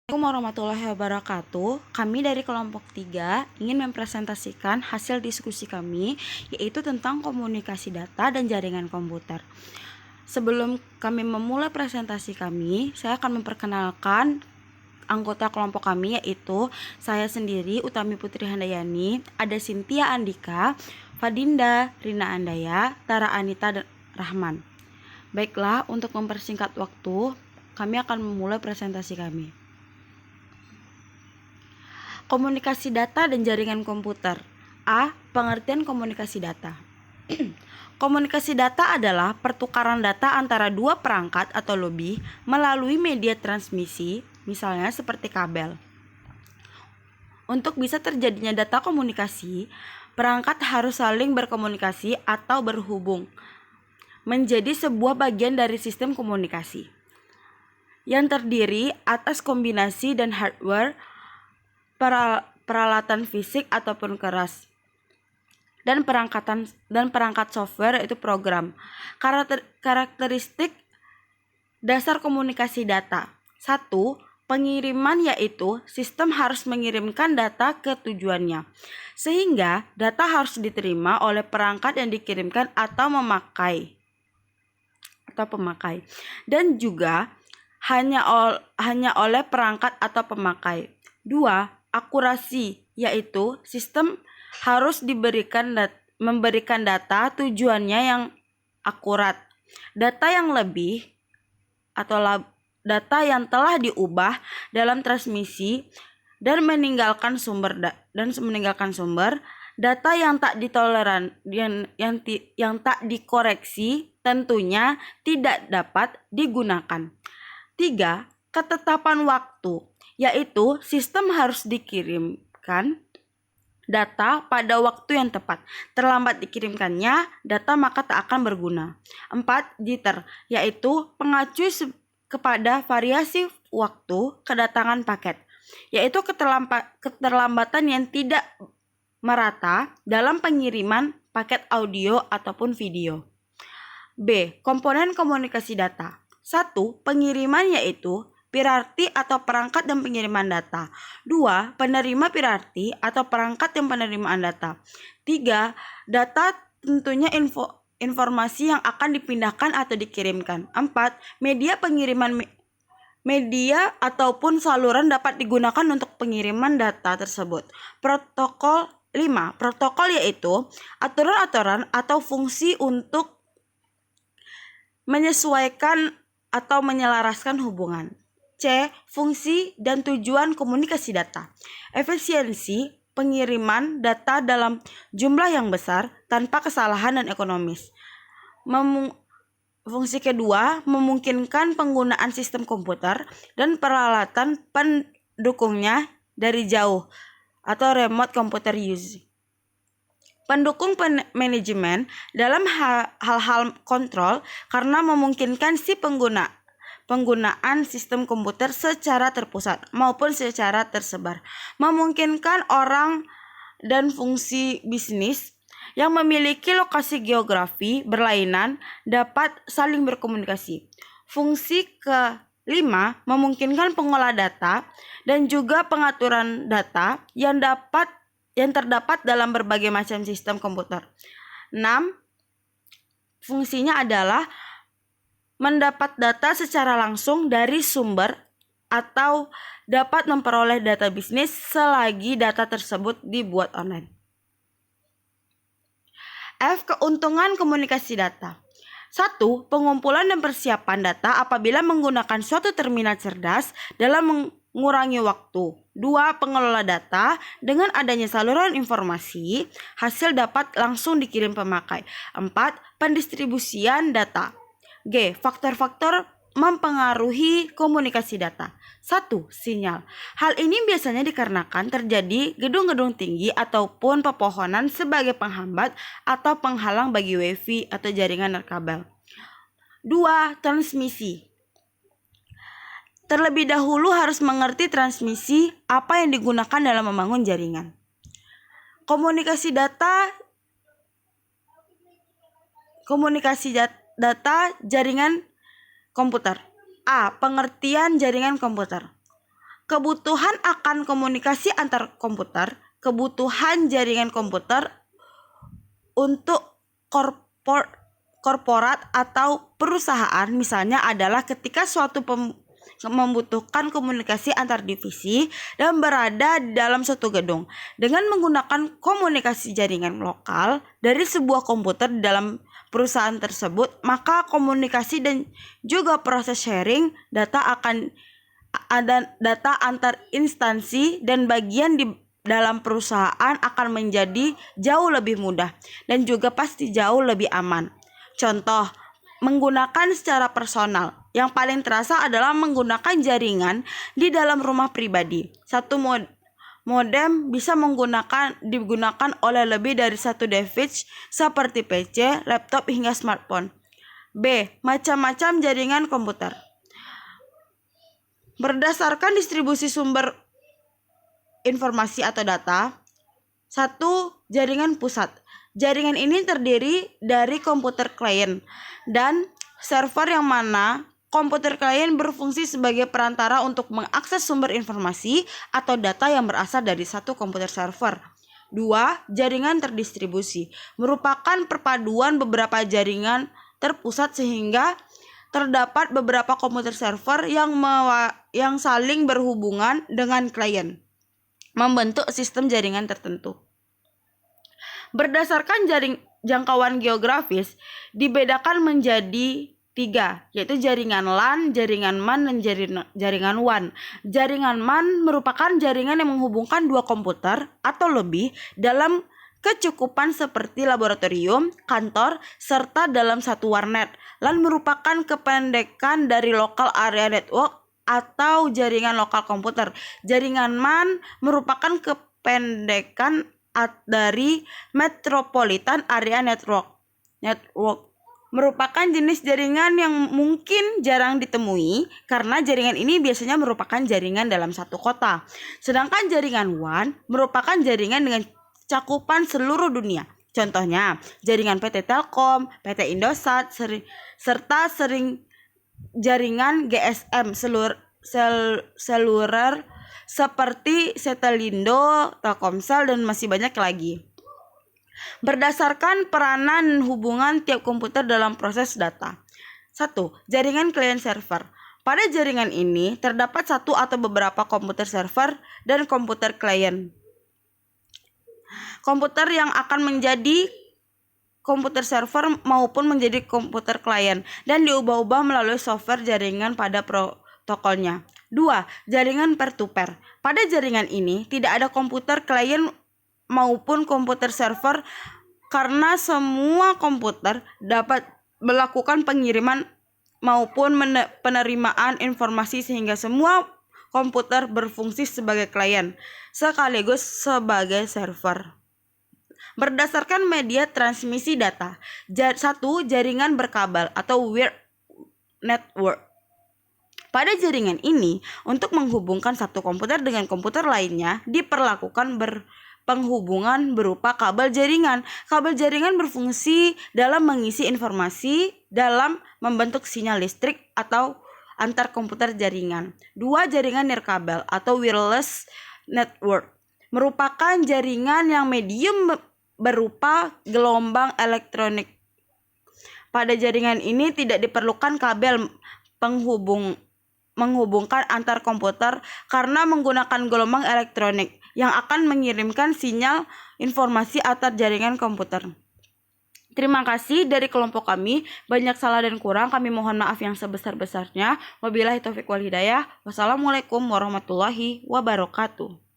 Assalamualaikum warahmatullahi wabarakatuh. Kami dari kelompok 3 ingin mempresentasikan hasil diskusi kami, yaitu tentang komunikasi data dan jaringan komputer. Sebelum kami memulai presentasi kami, saya akan memperkenalkan anggota kelompok kami, yaitu saya sendiri, Utami Putri Handayani, ada Cynthia Andika, Fadinda, Rina Andaya, Tara Anita, dan Rahman. Baiklah, untuk mempersingkat waktu, kami akan memulai presentasi kami. Komunikasi data dan jaringan komputer. A. Pengertian komunikasi data. Komunikasi data adalah pertukaran data antara dua perangkat atau lebih melalui media transmisi, misalnya seperti kabel. Untuk bisa terjadinya data komunikasi, perangkat harus saling berkomunikasi atau berhubung, menjadi sebuah bagian dari sistem komunikasi yang terdiri atas kombinasi dan hardware, peralatan fisik ataupun keras, dan perangkat software, yaitu program. Karakteristik dasar komunikasi data. 1. Pengiriman, yaitu sistem harus mengirimkan data ke tujuannya, sehingga data harus diterima oleh perangkat yang dikirimkan atau pemakai, dan juga hanya oleh perangkat atau pemakai. 2. Akurasi, yaitu sistem harus memberikan data tujuannya yang akurat. Data yang lebih atau data yang telah diubah dalam transmisi dan meninggalkan sumber. Data yang tak ditoleran yang tak dikoreksi tentunya tidak dapat digunakan. 3. Ketetapan waktu, yaitu sistem harus dikirimkan data pada waktu yang tepat. Terlambat dikirimkannya data maka tak akan berguna. 4. Jitter, yaitu pengacu kepada variasi waktu kedatangan paket, yaitu keterlambatan yang tidak merata dalam pengiriman paket audio ataupun video. B. Komponen komunikasi data. 1. Pengiriman, yaitu pirarti atau perangkat dan pengiriman data. 2. Penerima pirarti atau perangkat dan penerimaan data. 3. Data, tentunya informasi yang akan dipindahkan atau dikirimkan. 4. Media pengiriman. Media ataupun saluran dapat digunakan untuk pengiriman data tersebut. Protokol. 5. Protokol, yaitu aturan-aturan atau fungsi untuk menyesuaikan atau menyelaraskan hubungan. C. Fungsi dan tujuan komunikasi data. Efisiensi pengiriman data dalam jumlah yang besar tanpa kesalahan dan ekonomis. Fungsi kedua, memungkinkan penggunaan sistem komputer dan peralatan pendukungnya dari jauh atau remote computer use. Pendukung manajemen dalam hal-hal kontrol karena memungkinkan penggunaan sistem komputer secara terpusat maupun secara tersebar. Memungkinkan orang dan fungsi bisnis yang memiliki lokasi geografi berlainan dapat saling berkomunikasi. Fungsi kelima, memungkinkan pengolah data dan juga pengaturan data yang terdapat dalam berbagai macam sistem komputer. 6. Fungsinya adalah mendapat data secara langsung dari sumber atau dapat memperoleh data bisnis selagi data tersebut dibuat online. F. Keuntungan komunikasi data. 1. Pengumpulan dan persiapan data apabila menggunakan suatu terminal cerdas dalam mengurangi waktu. 2. Pengelola data. Dengan adanya saluran informasi, hasil dapat langsung dikirim pemakai. 4. Pendistribusian data. G. Faktor-faktor mempengaruhi komunikasi data. 1. Sinyal. Hal ini biasanya dikarenakan terjadi gedung-gedung tinggi ataupun pepohonan sebagai penghambat atau penghalang bagi WiFi atau jaringan kabel. 2. Transmisi. Terlebih dahulu harus mengerti transmisi apa yang digunakan dalam membangun jaringan. Komunikasi data jaringan komputer. A. Pengertian jaringan komputer. kebutuhan akan komunikasi antar komputer, kebutuhan jaringan komputer untuk korporat atau perusahaan misalnya adalah ketika suatu membutuhkan komunikasi antar divisi dan berada dalam suatu gedung. Dengan menggunakan komunikasi jaringan lokal dari sebuah komputer di dalam perusahaan tersebut, maka komunikasi dan juga proses sharing data antar instansi dan bagian di dalam perusahaan akan menjadi jauh lebih mudah dan juga pasti jauh lebih aman. Contoh, menggunakan secara personal. Yang paling terasa adalah menggunakan jaringan di dalam rumah pribadi. Satu modem bisa digunakan oleh lebih dari satu device seperti PC, laptop, hingga smartphone. B. Macam-macam jaringan komputer. Berdasarkan distribusi sumber informasi atau data. 1. Jaringan pusat. Jaringan ini terdiri dari komputer klien dan server yang mana komputer klien berfungsi sebagai perantara untuk mengakses sumber informasi atau data yang berasal dari satu komputer server. 2. Jaringan terdistribusi merupakan perpaduan beberapa jaringan terpusat sehingga terdapat beberapa komputer server yang saling berhubungan dengan klien, membentuk sistem jaringan tertentu. Berdasarkan jangkauan geografis dibedakan menjadi 3, yaitu jaringan LAN, jaringan MAN, dan jaringan WAN. Jaringan MAN merupakan jaringan yang menghubungkan dua komputer atau lebih dalam kecukupan seperti laboratorium, kantor, serta dalam satu warnet. LAN merupakan kependekan dari Local Area Network atau jaringan lokal komputer. Jaringan MAN merupakan kependekan dari Metropolitan Area Network merupakan jenis jaringan yang mungkin jarang ditemui karena jaringan ini biasanya merupakan jaringan dalam satu kota. Sedangkan jaringan WAN merupakan jaringan dengan cakupan seluruh dunia. Contohnya, jaringan PT Telkom, PT Indosat, serta jaringan GSM seluler seperti Setelindo, Telkomsel, dan masih banyak lagi. Berdasarkan peranan hubungan tiap komputer dalam proses data. 1. Jaringan klien server. Pada jaringan ini terdapat satu atau beberapa komputer server dan komputer klien. Komputer yang akan menjadi komputer server maupun menjadi komputer klien dan diubah-ubah melalui software jaringan pada protokolnya. 2. Jaringan peer-to-peer. Pada jaringan ini tidak ada komputer klien maupun komputer server karena semua komputer dapat melakukan pengiriman maupun penerimaan informasi sehingga semua komputer berfungsi sebagai klien sekaligus sebagai server. Berdasarkan media transmisi data. 1. Jaringan berkabel atau wired network. Pada jaringan ini, untuk menghubungkan satu komputer dengan komputer lainnya diperlakukan penghubungan berupa kabel jaringan. Kabel jaringan berfungsi dalam mengisi informasi dalam membentuk sinyal listrik atau antar komputer jaringan. 2. Jaringan nirkabel atau wireless network merupakan jaringan yang medium berupa gelombang elektronik. Pada jaringan ini tidak diperlukan kabel menghubungkan antar komputer karena menggunakan gelombang elektronik yang akan mengirimkan sinyal informasi antar jaringan komputer. Terima kasih dari kelompok kami. Banyak salah dan kurang, kami mohon maaf yang sebesar-besarnya. Wabillahi taufiq wal hidayah. Wassalamualaikum warahmatullahi wabarakatuh.